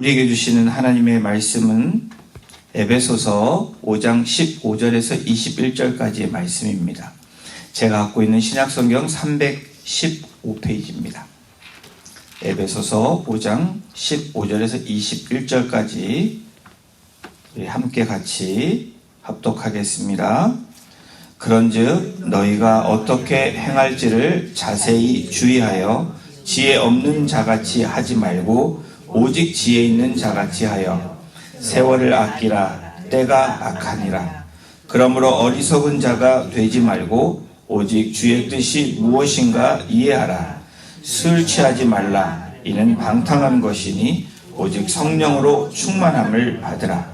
우리에게 주시는 하나님의 말씀은 에베소서 5장 15절에서 21절까지의 말씀입니다. 제가 갖고 있는 신약성경 315페이지입니다. 에베소서 5장 15절에서 21절까지 우리 함께 같이 합독하겠습니다. 그런즉 너희가 어떻게 행할지를 자세히 주의하여 지혜 없는 자같이 하지 말고 오직 지혜 있는 자같이 하여 세월을 아끼라. 때가 악하니라. 그러므로 어리석은 자가 되지 말고 오직 주의 뜻이 무엇인가 이해하라. 술 취하지 말라. 이는 방탕한 것이니 오직 성령으로 충만함을 받으라.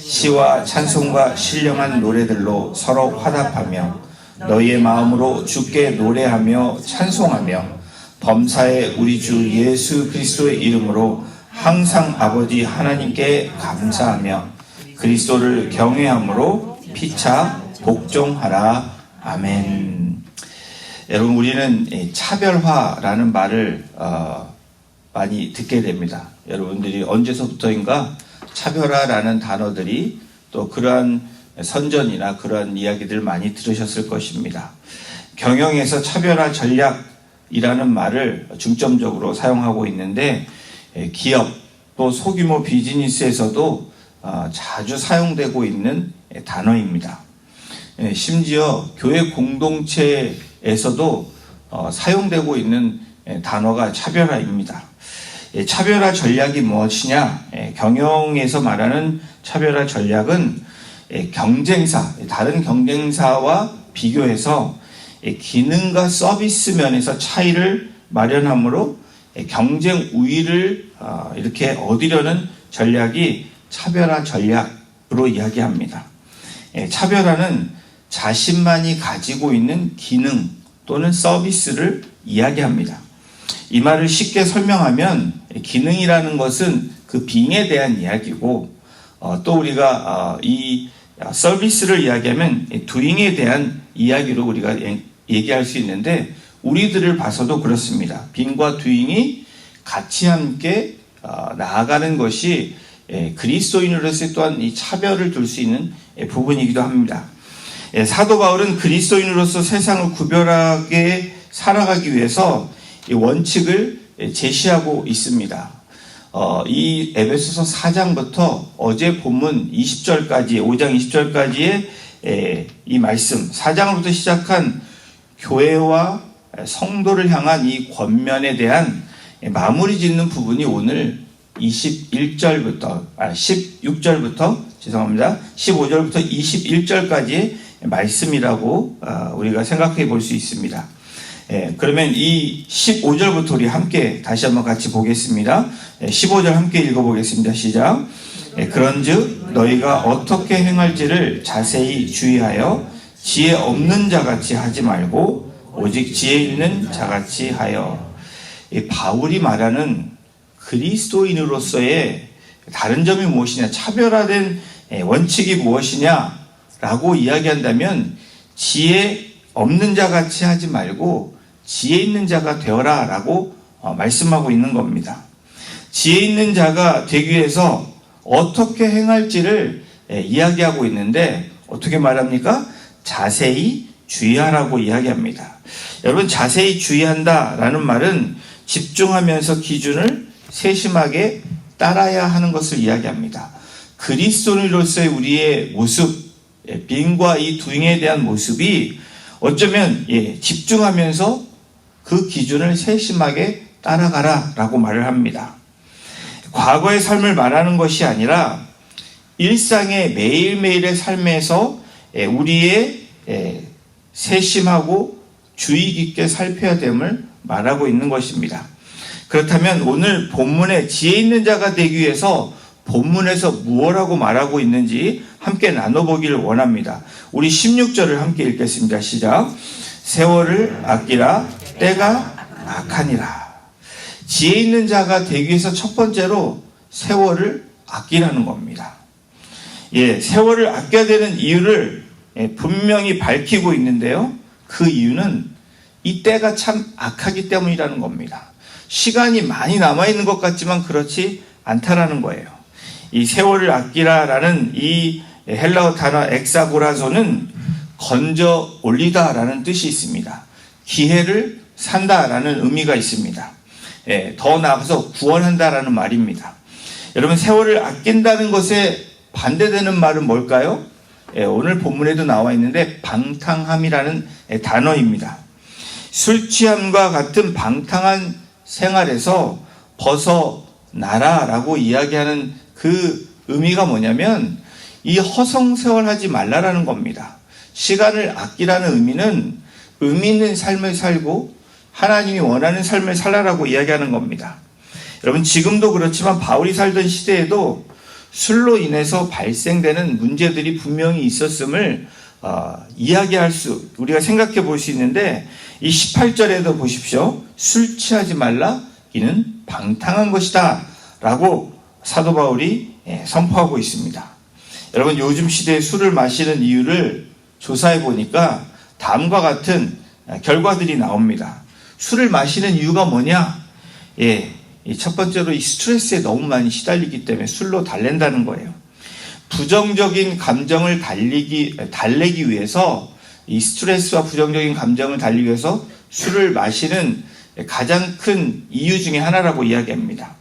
시와 찬송과 신령한 노래들로 서로 화답하며 너희의 마음으로 주께 노래하며 찬송하며 범사에 우리 주 예수 그리스도의 이름으로 항상 아버지 하나님께 감사하며 그리스도를 경외함으로 피차 복종하라. 아멘. 여러분, 우리는 차별화라는 말을 많이 듣게 됩니다. 여러분들이 언제서부터인가 차별화라는 단어들이 또 그러한 선전이나 그러한 이야기들 많이 들으셨을 것입니다. 경영에서 차별화 전략이라는 말을 중점적으로 사용하고 있는데 기업 또 소규모 비즈니스에서도 자주 사용되고 있는 단어입니다. 심지어 교회 공동체에서도 사용되고 있는 단어가 차별화입니다. 차별화 전략이 무엇이냐? 경영에서 말하는 차별화 전략은 경쟁사, 다른 경쟁사와 비교해서 기능과 서비스 면에서 차이를 마련함으로 경쟁 우위를 이렇게 얻으려는 전략이 차별화 전략으로 이야기합니다. 차별화는 자신만이 가지고 있는 기능 또는 서비스를 이야기합니다. 이 말을 쉽게 설명하면 기능이라는 것은 그 빙에 대한 이야기고 또 우리가 이 서비스를 이야기하면 doing에 대한 이야기로 우리가 얘기할 수 있는데 우리들을 봐서도 그렇습니다. 빙과 doing이 같이 함께 나아가는 것이 그리스도인으로서 또한 이 차별을 둘 수 있는 부분이기도 합니다. 사도 바울은 그리스도인으로서 세상을 구별하게 살아가기 위해서 이 원칙을 제시하고 있습니다. 이 에베소서 4장부터 어제 본문 20절까지 5장 20절까지의 이 말씀 4장으로부터 시작한 교회와 성도를 향한 이 권면에 대한 마무리 짓는 부분이 오늘 16절부터 15절부터 21절까지의 말씀이라고 우리가 생각해 볼 수 있습니다. 그러면 이 15절부터 우리 함께 다시 한번 같이 보겠습니다. 15절 함께 읽어보겠습니다. 시작. 그런즉 너희가 어떻게 행할지를 자세히 주의하여 지혜 없는 자같이 하지 말고 오직 지혜 있는 자같이 하여. 바울이 말하는 그리스도인으로서의 다른 점이 무엇이냐, 차별화된 원칙이 무엇이냐라고 이야기한다면 지혜 없는 자같이 하지 말고 지혜 있는 자가 되어라 라고 말씀하고 있는 겁니다. 지혜 있는 자가 되기 위해서 어떻게 행할지를 이야기하고 있는데 어떻게 말합니까? 자세히 주의하라고 이야기합니다. 여러분, 자세히 주의한다 라는 말은 집중하면서 기준을 세심하게 따라야 하는 것을 이야기합니다. 그리스도인으로서의 우리의 모습, 빙과 이 doing에 대한 모습이 어쩌면 집중하면서 그 기준을 세심하게 따라가라 라고 말을 합니다. 과거의 삶을 말하는 것이 아니라 일상의 매일매일의 삶에서 우리의 세심하고 주의 깊게 살펴야 됨을 말하고 있는 것입니다. 그렇다면 오늘 본문에 지혜 있는 자가 되기 위해서 본문에서 무엇라고 말하고 있는지 함께 나눠보기를 원합니다. 우리 16절을 함께 읽겠습니다. 시작. 세월을 아끼라. 때가 악하니라. 지혜 있는 자가 되기 위해서 첫 번째로 세월을 아끼라는 겁니다. 세월을 아껴야 되는 이유를 분명히 밝히고 있는데요. 그 이유는 이 때가 참 악하기 때문이라는 겁니다. 시간이 많이 남아있는 것 같지만 그렇지 않다라는 거예요. 이 세월을 아끼라라는 이 헬라어 단어 엑사고라zo는 건져 올리다라는 뜻이 있습니다. 기회를 산다라는 의미가 있습니다. 더 나아가서 구원한다라는 말입니다. 여러분, 세월을 아낀다는 것에 반대되는 말은 뭘까요? 오늘 본문에도 나와 있는데 방탕함이라는 단어입니다. 술 취함과 같은 방탕한 생활에서 벗어나라라고 이야기하는 그 의미가 뭐냐면 이 허송세월하지 말라라는 겁니다. 시간을 아끼라는 의미는 의미 있는 삶을 살고 하나님이 원하는 삶을 살라라고 이야기하는 겁니다. 여러분, 지금도 그렇지만 바울이 살던 시대에도 술로 인해서 발생되는 문제들이 분명히 있었음을 우리가 생각해 볼 수 있는데, 이 18절에도 보십시오. 술 취하지 말라, 이는 방탕한 것이다 라고 사도 바울이 선포하고 있습니다. 여러분, 요즘 시대에 술을 마시는 이유를 조사해 보니까 다음과 같은 결과들이 나옵니다. 술을 마시는 이유가 뭐냐? 첫 번째로 이 스트레스에 너무 많이 시달리기 때문에 술로 달랜다는 거예요. 부정적인 감정을 달래기 위해서, 이 스트레스와 부정적인 감정을 달래기 위해서 술을 마시는 가장 큰 이유 중에 하나라고 이야기합니다.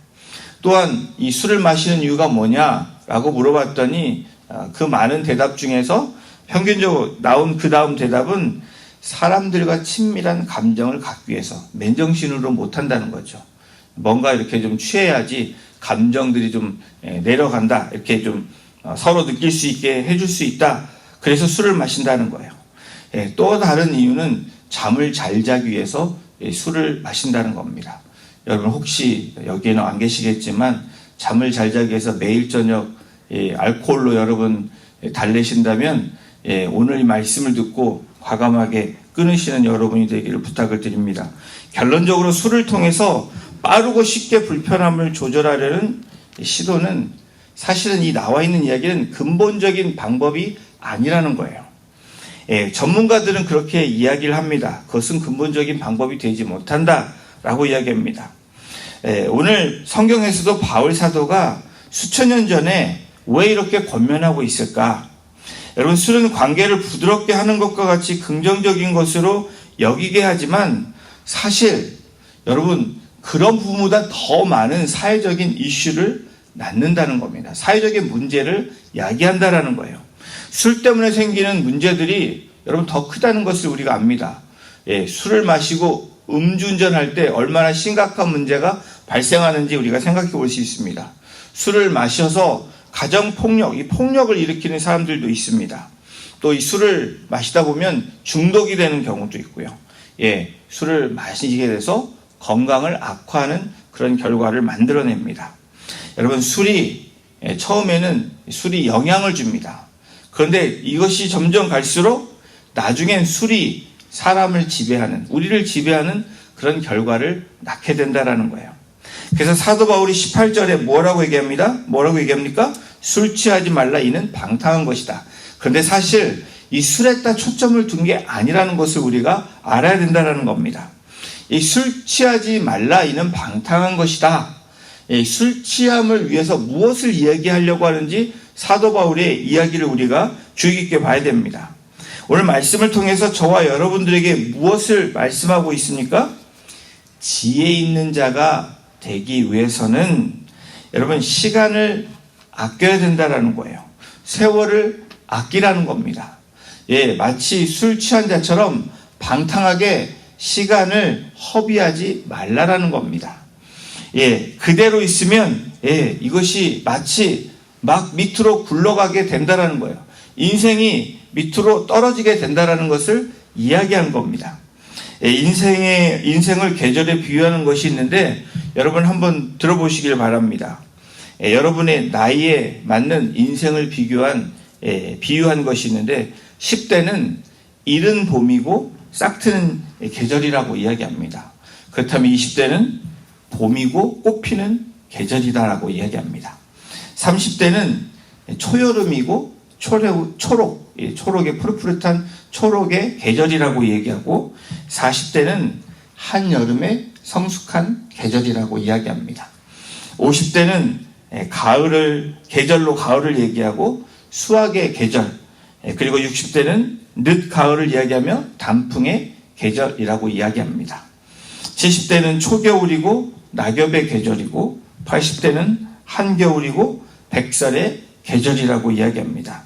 또한 이 술을 마시는 이유가 뭐냐라고 물어봤더니 그 많은 대답 중에서 평균적으로 나온 그 다음 대답은 사람들과 친밀한 감정을 갖기 위해서, 맨정신으로 못한다는 거죠. 뭔가 이렇게 좀 취해야지 감정들이 좀 내려간다, 이렇게 좀 서로 느낄 수 있게 해줄 수 있다, 그래서 술을 마신다는 거예요. 또 다른 이유는 잠을 잘 자기 위해서 술을 마신다는 겁니다. 여러분, 혹시 여기에는 안 계시겠지만 잠을 잘 자기 위해서 매일 저녁 알코올로 여러분 달래신다면 오늘 이 말씀을 듣고 과감하게 끊으시는 여러분이 되기를 부탁을 드립니다. 결론적으로 술을 통해서 빠르고 쉽게 불편함을 조절하려는 시도는, 사실은 이 나와 있는 이야기는 근본적인 방법이 아니라는 거예요. 전문가들은 그렇게 이야기를 합니다. 그것은 근본적인 방법이 되지 못한다라고 이야기합니다. 오늘 성경에서도 바울 사도가 수천 년 전에 왜 이렇게 권면하고 있을까? 여러분, 술은 관계를 부드럽게 하는 것과 같이 긍정적인 것으로 여기게 하지만 사실 여러분, 그런 부분보다 더 많은 사회적인 이슈를 낳는다는 겁니다. 사회적인 문제를 야기한다라는 거예요. 술 때문에 생기는 문제들이 여러분 더 크다는 것을 우리가 압니다. 술을 마시고 음주운전할 때 얼마나 심각한 문제가 발생하는지 우리가 생각해 볼 수 있습니다. 술을 마셔서 가정폭력, 이 폭력을 일으키는 사람들도 있습니다. 또 이 술을 마시다 보면 중독이 되는 경우도 있고요. 술을 마시게 돼서 건강을 악화하는 그런 결과를 만들어냅니다. 여러분, 처음에는 술이 영향을 줍니다. 그런데 이것이 점점 갈수록 나중엔 술이 사람을 지배하는, 우리를 지배하는 그런 결과를 낳게 된다라는 거예요. 그래서 사도 바울이 18절에 뭐라고 얘기합니까? 술 취하지 말라, 이는 방탕한 것이다. 그런데 사실 이 술에다 초점을 둔 게 아니라는 것을 우리가 알아야 된다는 겁니다. 이 술 취하지 말라, 이는 방탕한 것이다. 술 취함을 위해서 무엇을 이야기하려고 하는지 사도 바울의 이야기를 우리가 주의 깊게 봐야 됩니다. 오늘 말씀을 통해서 저와 여러분들에게 무엇을 말씀하고 있습니까? 지혜 있는 자가 되기 위해서는 여러분, 시간을 아껴야 된다는 거예요. 세월을 아끼라는 겁니다. 마치 술 취한 자처럼 방탕하게 시간을 허비하지 말라라는 겁니다. 그대로 있으면 이것이 마치 막 밑으로 굴러가게 된다라는 거예요. 인생이 밑으로 떨어지게 된다라는 것을 이야기한 겁니다. 인생을 계절에 비유하는 것이 있는데 여러분 한번 들어보시길 바랍니다. 여러분의 나이에 맞는 인생을 비유한 것이 있는데 10대는 이른 봄이고 싹트는 계절이라고 이야기합니다. 그렇다면 20대는 봄이고 꽃피는 계절이다라고 이야기합니다. 30대는 초여름이고 초록의 푸릇푸릇한 초록의 계절이라고 얘기하고 40대는 한여름의 성숙한 계절이라고 이야기합니다. 50대는 계절로 가을을 얘기하고 수확의 계절, 그리고 60대는 늦가을을 이야기하며 단풍의 계절이라고 이야기합니다. 70대는 초겨울이고 낙엽의 계절이고 80대는 한겨울이고 백설의 계절이라고 이야기합니다.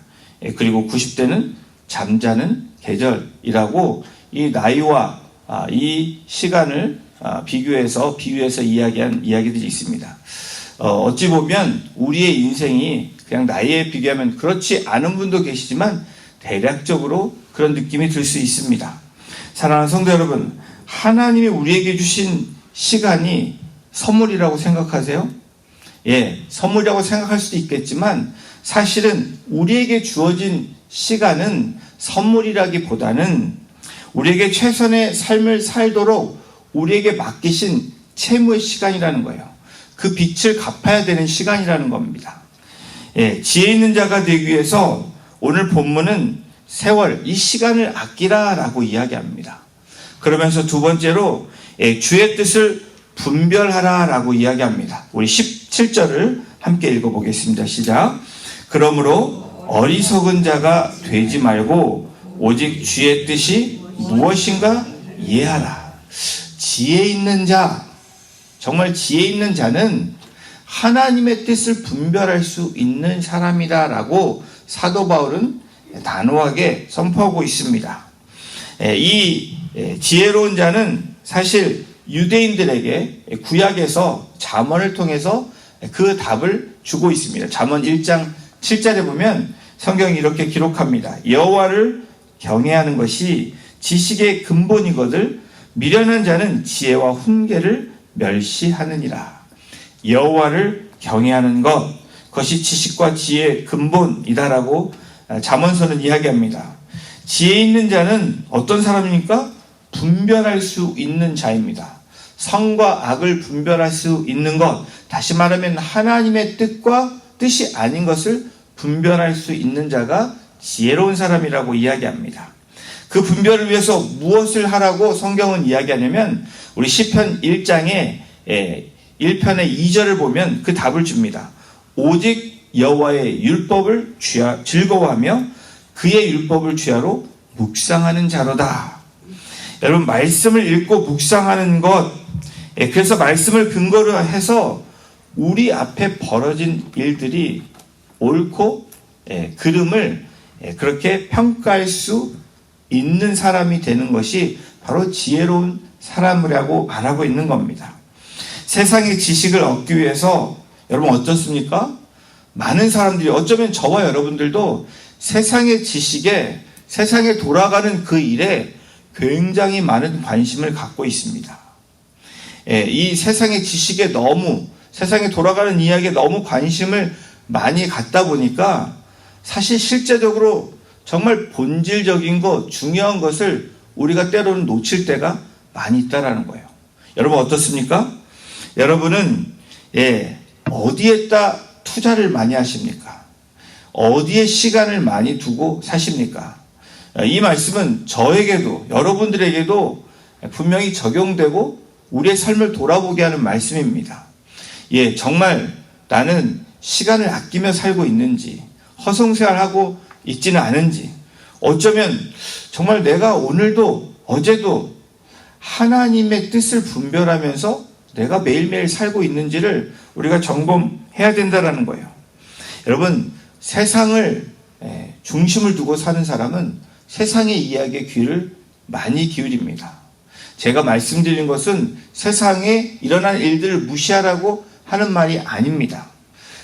그리고 90대는 잠자는 계절이라고 이 나이와 이 시간을 비유해서 이야기한 이야기들이 있습니다. 어찌 보면 우리의 인생이 그냥 나이에 비교하면 그렇지 않은 분도 계시지만 대략적으로 그런 느낌이 들 수 있습니다. 사랑하는 성도 여러분, 하나님이 우리에게 주신 시간이 선물이라고 생각하세요? 선물이라고 생각할 수도 있겠지만 사실은 우리에게 주어진 시간은 선물이라기보다는 우리에게 최선의 삶을 살도록 우리에게 맡기신 채무의 시간이라는 거예요. 그 빚을 갚아야 되는 시간이라는 겁니다. 지혜 있는 자가 되기 위해서 오늘 본문은 세월, 이 시간을 아끼라라고 이야기합니다. 그러면서 두 번째로 주의 뜻을 분별하라라고 이야기합니다. 우리 17절을 함께 읽어보겠습니다. 시작. 그러므로 어리석은 자가 되지 말고 오직 주의 뜻이 무엇인가 이해하라. 지혜 있는 자, 정말 지혜 있는 자는 하나님의 뜻을 분별할 수 있는 사람이다라고 사도 바울은 단호하게 선포하고 있습니다. 이 지혜로운 자는 사실 유대인들에게 구약에서 잠언을 통해서 그 답을 주고 있습니다. 잠언 1장 7절에 보면 성경이 이렇게 기록합니다. 여호와를 경외하는 것이 지식의 근본이거늘 미련한 자는 지혜와 훈계를 멸시하느니라. 여호와를 경외하는 것, 그것이 지식과 지혜의 근본이다라고 잠언서는 이야기합니다. 지혜 있는 자는 어떤 사람입니까? 분별할 수 있는 자입니다. 선과 악을 분별할 수 있는 것, 다시 말하면 하나님의 뜻과 뜻이 아닌 것을 분별할 수 있는 자가 지혜로운 사람이라고 이야기합니다. 그 분별을 위해서 무엇을 하라고 성경은 이야기하냐면 우리 시편 1장에 1편의 2절을 보면 그 답을 줍니다. 오직 여호와의 율법을 즐거워하며 그의 율법을 주야로 묵상하는 자로다. 여러분, 말씀을 읽고 묵상하는 것, 그래서 말씀을 근거로 해서 우리 앞에 벌어진 일들이 옳고 그름을 그렇게 평가할 수 있는 사람이 되는 것이 바로 지혜로운 사람이라고 말하고 있는 겁니다. 세상의 지식을 얻기 위해서 여러분 어떻습니까? 많은 사람들이, 어쩌면 저와 여러분들도 세상의 지식에, 세상에 돌아가는 그 일에 굉장히 많은 관심을 갖고 있습니다. 이 세상의 지식에 너무, 세상에 돌아가는 이야기에 너무 관심을 많이 갖다 보니까 사실 실제적으로 정말 본질적인 것, 중요한 것을 우리가 때로는 놓칠 때가 많이 있다라는 거예요. 여러분 어떻습니까? 여러분은 어디에다 투자를 많이 하십니까? 어디에 시간을 많이 두고 사십니까? 이 말씀은 저에게도 여러분들에게도 분명히 적용되고 우리의 삶을 돌아보게 하는 말씀입니다. 정말 나는 시간을 아끼며 살고 있는지, 허송세월하고 있지는 않은지, 어쩌면 정말 내가 오늘도 어제도 하나님의 뜻을 분별하면서 내가 매일매일 살고 있는지를 우리가 점검해야 된다는 거예요. 여러분, 세상을 중심을 두고 사는 사람은 세상의 이야기에 귀를 많이 기울입니다. 제가 말씀드린 것은 세상에 일어난 일들을 무시하라고 하는 말이 아닙니다.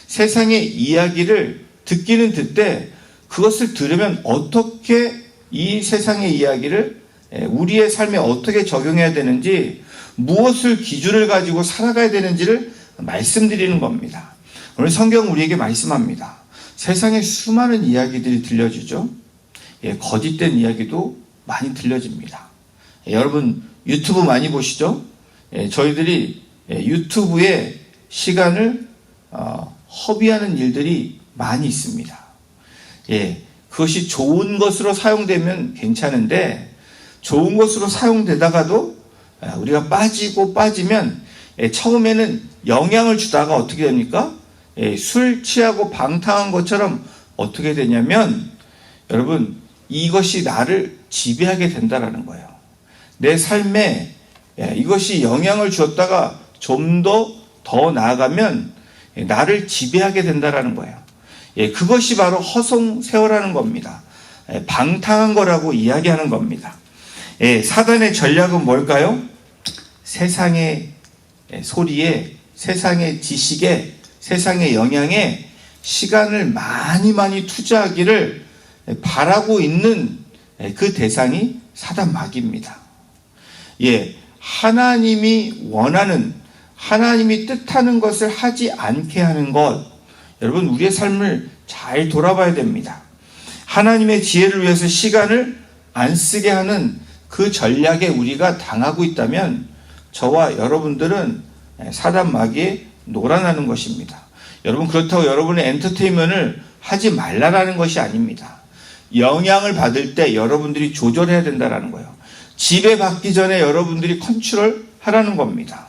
세상의 이야기를 듣기는 듣되 그것을 들으면 어떻게 이 세상의 이야기를 우리의 삶에 어떻게 적용해야 되는지, 무엇을 기준을 가지고 살아가야 되는지를 말씀드리는 겁니다. 오늘 성경은 우리에게 말씀합니다. 세상에 수많은 이야기들이 들려주죠. 거짓된 이야기도 많이 들려집니다. 여러분 유튜브 많이 보시죠? 저희들이 유튜브에 시간을 허비하는 일들이 많이 있습니다. 그것이 좋은 것으로 사용되면 괜찮은데, 좋은 것으로 사용되다가도 우리가 빠지면 처음에는 영향을 주다가 어떻게 됩니까? 술 취하고 방탕한 것처럼 어떻게 되냐면 여러분 이것이 나를 지배하게 된다라는 거예요. 내 삶에 이것이 영향을 주었다가 좀 더 나아가면 나를 지배하게 된다라는 거예요. 그것이 바로 허송세월하는 겁니다. 방탕한 거라고 이야기하는 겁니다. 사단의 전략은 뭘까요? 세상의 소리에, 세상의 지식에, 세상의 영향에 시간을 많이 투자하기를 바라고 있는 그 대상이 사단 마귀입니다. 하나님이 원하는, 하나님이 뜻하는 것을 하지 않게 하는 것, 여러분 우리의 삶을 잘 돌아봐야 됩니다. 하나님의 지혜를 위해서 시간을 안 쓰게 하는 그 전략에 우리가 당하고 있다면 저와 여러분들은 사단 마귀에 놀아나는 것입니다. 여러분 그렇다고 여러분의 엔터테인먼트를 하지 말라라는 것이 아닙니다. 영향을 받을 때 여러분들이 조절해야 된다는 거예요. 지배받기 전에 여러분들이 컨트롤하라는 겁니다.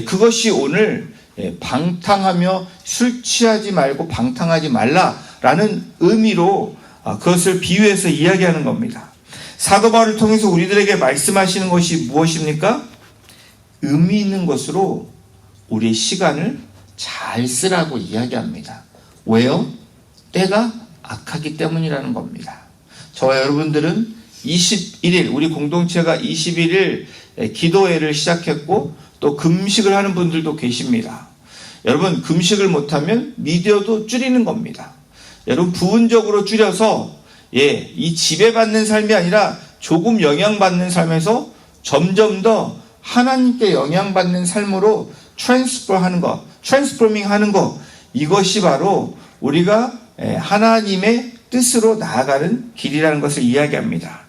그것이 오늘 방탕하며 술 취하지 말고 방탕하지 말라라는 의미로 그것을 비유해서 이야기하는 겁니다. 사도 바울을 통해서 우리들에게 말씀하시는 것이 무엇입니까? 의미 있는 것으로 우리의 시간을 잘 쓰라고 이야기합니다. 왜요? 때가 악하기 때문이라는 겁니다. 저와 여러분들은 21일, 우리 공동체가 21일 기도회를 시작했고 또 금식을 하는 분들도 계십니다. 여러분 금식을 못하면 미디어도 줄이는 겁니다. 여러분 부분적으로 줄여서 이 지배받는 삶이 아니라 조금 영향받는 삶에서 점점 더 하나님께 영향받는 삶으로 트랜스포밍 하는 것, 이것이 바로 우리가 하나님의 뜻으로 나아가는 길이라는 것을 이야기합니다.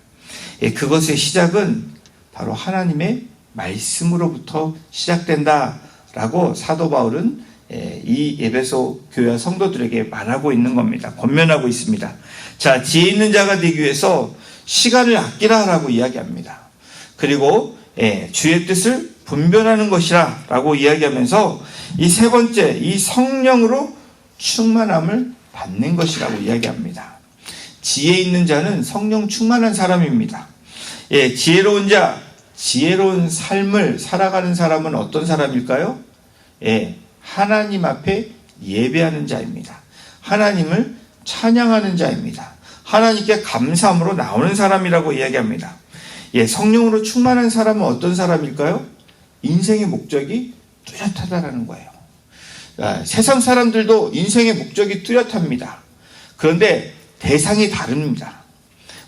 그것의 시작은 바로 하나님의 말씀으로부터 시작된다라고 사도 바울은 이 에베소 교회 성도들에게 말하고 있는 겁니다. 권면하고 있습니다. 자, 지혜 있는 자가 되기 위해서 시간을 아끼라라고 이야기합니다. 그리고 주의 뜻을 분별하는 것이라 라고 이야기하면서 이 세 번째, 이 성령으로 충만함을 받는 것이라고 이야기합니다. 지혜 있는 자는 성령 충만한 사람입니다. 지혜로운 자, 지혜로운 삶을 살아가는 사람은 어떤 사람일까요? 하나님 앞에 예배하는 자입니다. 하나님을 찬양하는 자입니다. 하나님께 감사함으로 나오는 사람이라고 이야기합니다. 성령으로 충만한 사람은 어떤 사람일까요? 인생의 목적이 뚜렷하다라는 거예요. 세상 사람들도 인생의 목적이 뚜렷합니다. 그런데 대상이 다릅니다.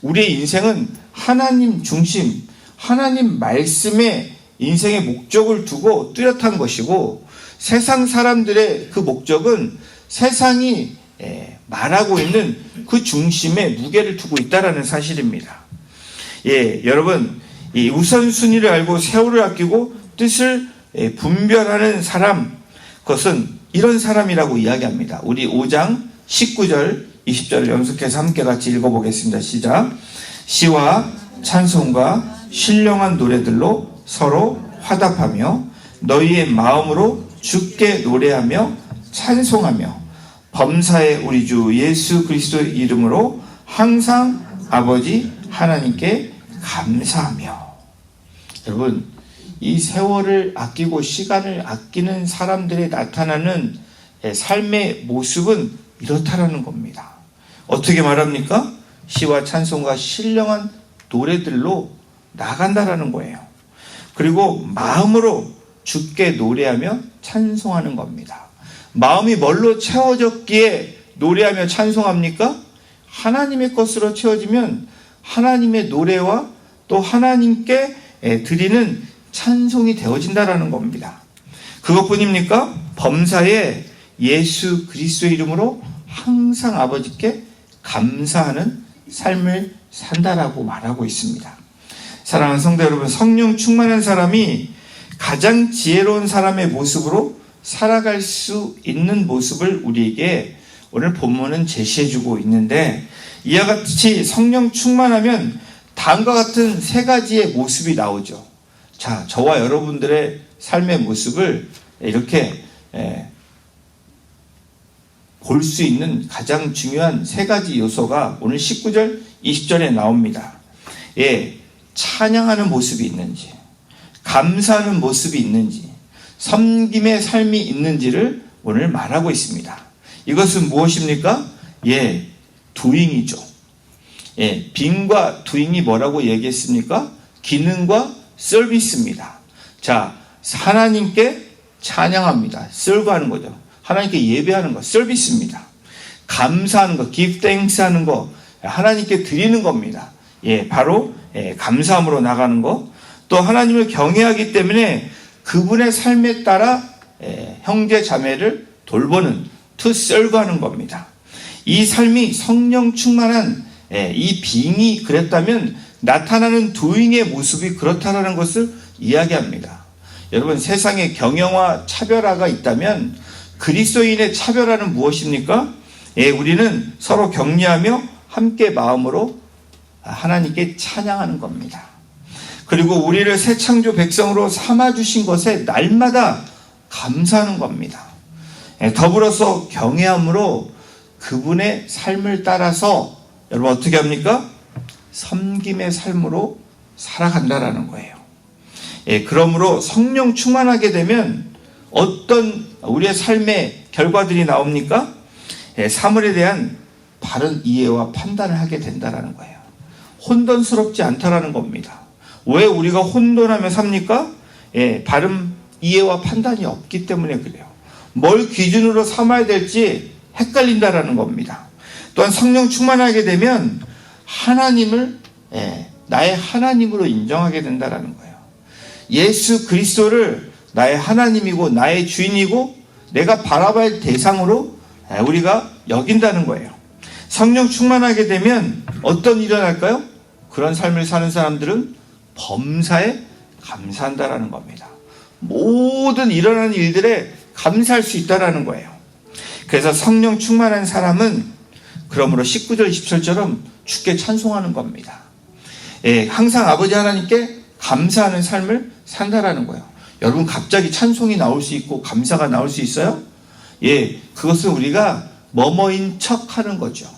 우리의 인생은 하나님 중심, 하나님 말씀에 인생의 목적을 두고 뚜렷한 것이고, 세상 사람들의 그 목적은 세상이 말하고 있는 그 중심에 무게를 두고 있다는 사실입니다. 여러분, 이 우선순위를 알고 세월을 아끼고 뜻을 분별하는 사람, 그것은 이런 사람이라고 이야기합니다. 우리 5장 19절 20절을 연속해서 함께 같이 읽어보겠습니다. 시작. 시와 찬송과 신령한 노래들로 서로 화답하며 너희의 마음으로 주께 노래하며 찬송하며 범사의 우리 주 예수 그리스도의 이름으로 항상 아버지 하나님께 감사하며. 여러분, 이 세월을 아끼고 시간을 아끼는 사람들의 나타나는 삶의 모습은 이렇다라는 겁니다. 어떻게 말합니까? 시와 찬송과 신령한 노래들로 나간다라는 거예요. 그리고 마음으로 주께 노래하며 찬송하는 겁니다. 마음이 뭘로 채워졌기에 노래하며 찬송합니까? 하나님의 것으로 채워지면 하나님의 노래와 또 하나님께 드리는 찬송이 되어진다라는 겁니다. 그것뿐입니까? 범사에 예수 그리스도의 이름으로 항상 아버지께 감사하는 삶을 산다라고 말하고 있습니다. 사랑하는 성도 여러분, 성령 충만한 사람이 가장 지혜로운 사람의 모습으로 살아갈 수 있는 모습을 우리에게 오늘 본문은 제시해주고 있는데, 이와 같이 성령 충만하면 다음과 같은 세 가지의 모습이 나오죠. 자, 저와 여러분들의 삶의 모습을 이렇게 볼 수 있는 가장 중요한 세 가지 요소가 오늘 19절, 20절에 나옵니다. 예, 찬양하는 모습이 있는지, 감사하는 모습이 있는지, 섬김의 삶이 있는지를 오늘 말하고 있습니다. 이것은 무엇입니까? 예, doing이죠. 예, being과 doing이 뭐라고 얘기했습니까? 기능과 서비스입니다. 자, 하나님께 찬양합니다. serve하는 거죠. 하나님께 예배하는 거, 서비스입니다. 감사하는 거, give thanks 하는 거, 하나님께 드리는 겁니다. 예, 바로 감사함으로 나가는 거. 또 하나님을 경외하기 때문에 그분의 삶에 따라 형제 자매를 돌보는 to serve 하는 겁니다. 이 삶이 성령 충만한 이 being이 그랬다면 나타나는 doing의 모습이 그렇다는 것을 이야기합니다. 여러분, 세상에 경영과 차별화가 있다면 그리스도인의 차별화는 무엇입니까? 예, 우리는 서로 격려하며 함께 마음으로 하나님께 찬양하는 겁니다. 그리고 우리를 새 창조 백성으로 삼아주신 것에 날마다 감사하는 겁니다. 예, 더불어서 경외함으로 그분의 삶을 따라서 여러분 어떻게 합니까? 섬김의 삶으로 살아간다라는 거예요. 예, 그러므로 성령 충만하게 되면 어떤 우리의 삶의 결과들이 나옵니까? 예, 사물에 대한 바른 이해와 판단을 하게 된다라는 거예요. 혼돈스럽지 않다라는 겁니다. 왜 우리가 혼돈하며 삽니까? 예, 바른 이해와 판단이 없기 때문에 그래요. 뭘 기준으로 삼아야 될지 헷갈린다라는 겁니다. 또한 성령 충만하게 되면 하나님을 나의 하나님으로 인정하게 된다라는 거예요. 예수 그리스도를 나의 하나님이고 나의 주인이고 내가 바라봐야 할 대상으로 우리가 여긴다는 거예요. 성령 충만하게 되면 어떤 일이 일어날까요? 그런 삶을 사는 사람들은 범사에 감사한다라는 겁니다. 모든 일어나는 일들에 감사할 수 있다라는 거예요. 그래서 성령 충만한 사람은 그러므로 19절 20절처럼 주께 찬송하는 겁니다. 예, 항상 아버지 하나님께 감사하는 삶을 산다라는 거예요. 여러분, 갑자기 찬송이 나올 수 있고 감사가 나올 수 있어요? 예, 그것은 우리가 뭐뭐인 척 하는 거죠.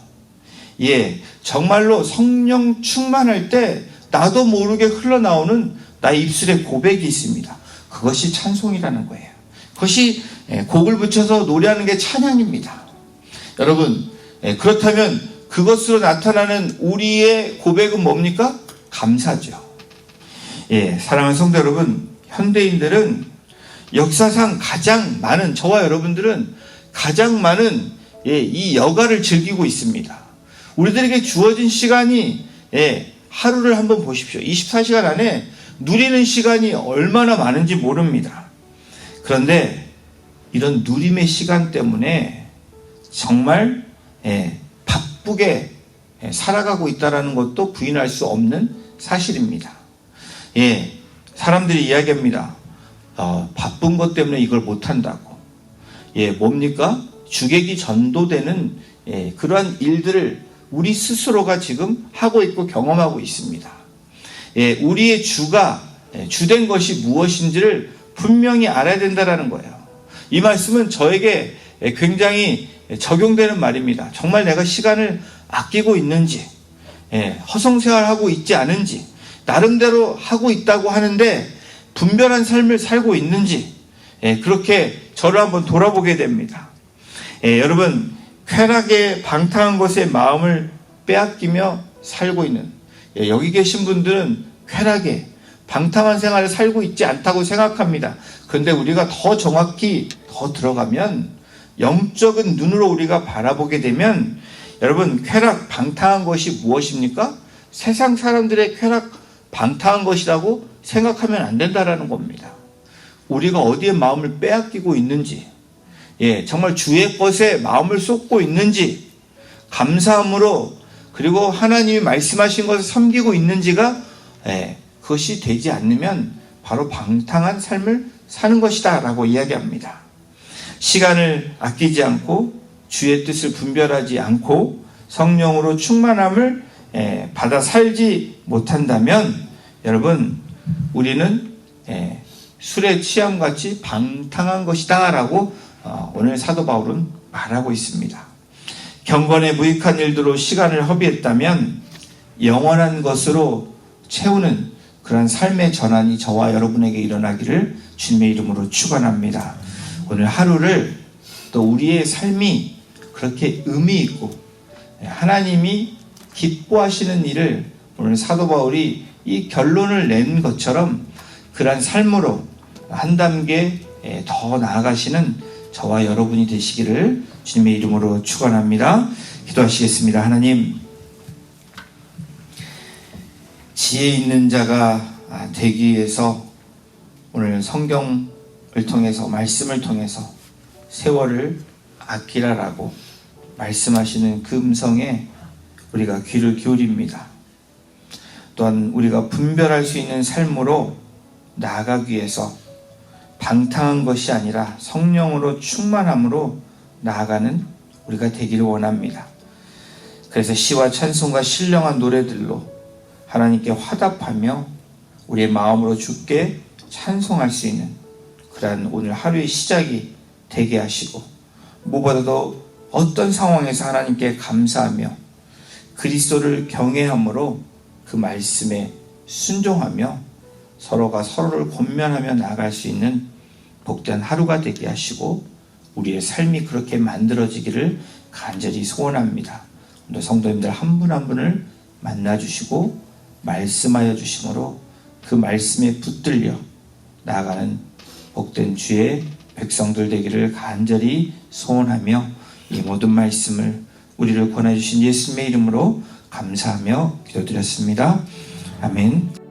예, 정말로 성령 충만할 때 나도 모르게 흘러나오는 나의 입술에 고백이 있습니다. 그것이 찬송이라는 거예요. 그것이 곡을 붙여서 노래하는 게 찬양입니다. 여러분, 그렇다면 그것으로 나타나는 우리의 고백은 뭡니까? 감사죠. 예, 사랑하는 성도 여러분, 현대인들은 역사상 가장 많은, 저와 여러분들은 가장 많은 이 여가를 즐기고 있습니다. 우리들에게 주어진 시간이 하루를 한번 보십시오. 24시간 안에 누리는 시간이 얼마나 많은지 모릅니다. 그런데 이런 누림의 시간 때문에 정말 바쁘게 살아가고 있다는 것도 부인할 수 없는 사실입니다. 예, 사람들이 이야기합니다. 바쁜 것 때문에 이걸 못한다고. 예, 뭡니까? 주객이 전도되는 그러한 일들을 우리 스스로가 지금 하고 있고 경험하고 있습니다. 예, 우리의 주가 주된 것이 무엇인지를 분명히 알아야 된다는 거예요. 이 말씀은 저에게 굉장히 적용되는 말입니다. 정말 내가 시간을 아끼고 있는지, 허송세월하고 있지 않은지, 나름대로 하고 있다고 하는데 분별한 삶을 살고 있는지, 그렇게 저를 한번 돌아보게 됩니다. 여러분, 쾌락에 방탕한 것에 마음을 빼앗기며 살고 있는, 여기 계신 분들은 쾌락에 방탕한 생활을 살고 있지 않다고 생각합니다. 그런데 우리가 더 정확히 더 들어가면 영적인 눈으로 우리가 바라보게 되면 여러분, 쾌락 방탕한 것이 무엇입니까? 세상 사람들의 쾌락 방탕한 것이라고 생각하면 안 된다라는 겁니다. 우리가 어디에 마음을 빼앗기고 있는지, 정말 주의 것에 마음을 쏟고 있는지, 감사함으로 그리고 하나님이 말씀하신 것을 섬기고 있는지가 그것이 되지 않으면 바로 방탕한 삶을 사는 것이다 라고 이야기합니다. 시간을 아끼지 않고 주의 뜻을 분별하지 않고 성령으로 충만함을 받아 살지 못한다면 여러분, 우리는 술에 취함같이 방탕한 것이다 라고 오늘 사도 바울은 말하고 있습니다. 경건에 무익한 일들로 시간을 허비했다면 영원한 것으로 채우는 그런 삶의 전환이 저와 여러분에게 일어나기를 주님의 이름으로 축원합니다. 오늘 하루를 또 우리의 삶이 그렇게 의미 있고 하나님이 기뻐하시는 일을 오늘 사도 바울이 이 결론을 낸 것처럼 그런 삶으로 한 단계 더 나아가시는 저와 여러분이 되시기를 주님의 이름으로 축원합니다. 기도하시겠습니다. 하나님, 지혜 있는 자가 되기 위해서 오늘 성경을 통해서 말씀을 통해서 세월을 아끼라라고 말씀하시는 그 음성에 우리가 귀를 기울입니다. 또한 우리가 분별할 수 있는 삶으로 나아가기 위해서 방탕한 것이 아니라 성령으로 충만함으로 나아가는 우리가 되기를 원합니다. 그래서 시와 찬송과 신령한 노래들로 하나님께 화답하며 우리의 마음으로 주께 찬송할 수 있는 그러한 오늘 하루의 시작이 되게 하시고, 무엇보다도 어떤 상황에서 하나님께 감사하며 그리스도를 경외함으로 그 말씀에 순종하며 서로가 서로를 권면하며 나아갈 수 있는 복된 하루가 되게 하시고 우리의 삶이 그렇게 만들어지기를 간절히 소원합니다. 오늘 성도님들 한 분 한 분을 만나주시고 말씀하여 주심으로 그 말씀에 붙들려 나아가는 복된 주의 백성들 되기를 간절히 소원하며 이 모든 말씀을 우리를 권해주신 예수님의 이름으로 감사하며 기도드렸습니다. 아멘.